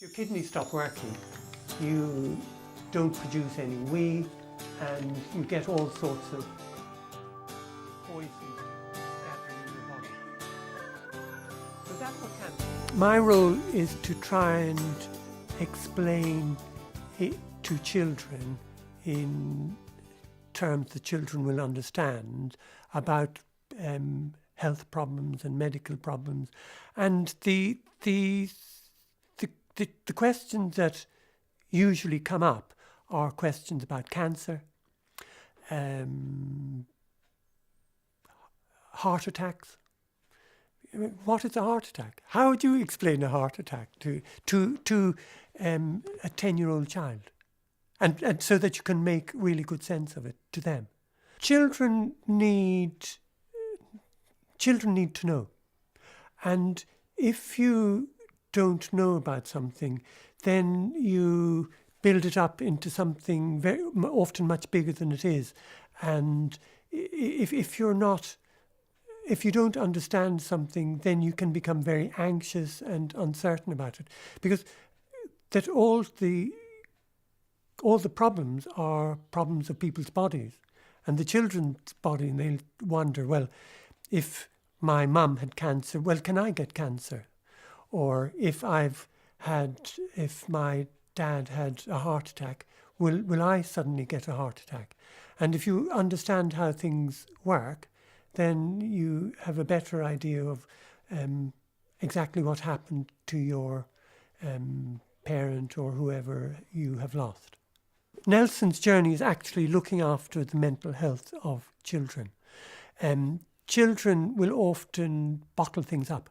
Your kidneys stop working, you don't produce any wee, and you get all sorts of poisons happening in your body. So that's what cancer is. My role is to try and explain it to children in terms that children will understand about health problems and medical problems, and the questions that usually come up are questions about cancer, heart attacks. What is a heart attack? How would you explain a heart attack to a 10-year-old child? And so that you can make really good sense of it to them. Children need to know. And if you don't know about something, then you build it up into something very often much bigger than it is. And if you don't understand something, then you can become very anxious and uncertain about it, because that all the problems are problems of people's bodies, and the children's body, and they'll wonder, well, if my mum had cancer, well, can I get cancer? Or if my dad had a heart attack, will I suddenly get a heart attack? And if you understand how things work, then you have a better idea of exactly what happened to your parent or whoever you have lost. Nelson's journey is actually looking after the mental health of children. Children will often bottle things up,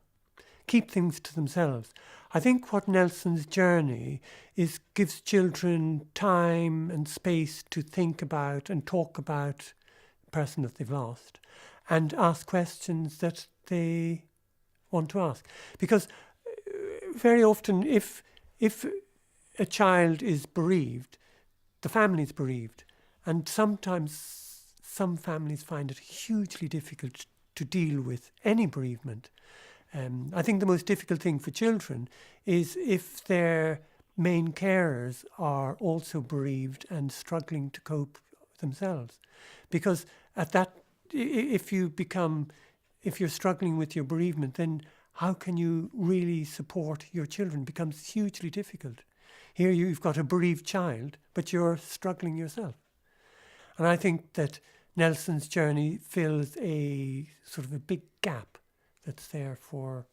keep things to themselves. I think what Nelson's journey is gives children time and space to think about and talk about the person that they've lost, and ask questions that they want to ask. Because very often if a child is bereaved, the family is bereaved, and sometimes some families find it hugely difficult to deal with any bereavement. I think the most difficult thing for children is if their main carers are also bereaved and struggling to cope themselves. Because if you're struggling with your bereavement, then how can you really support your children? It becomes hugely difficult. Here you've got a bereaved child, but you're struggling yourself. And I think that Nelson's journey fills a sort of a big gap that's there for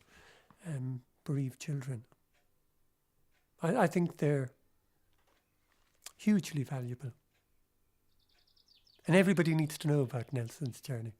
bereaved children. I think they're hugely valuable. And everybody needs to know about Nelson's journey.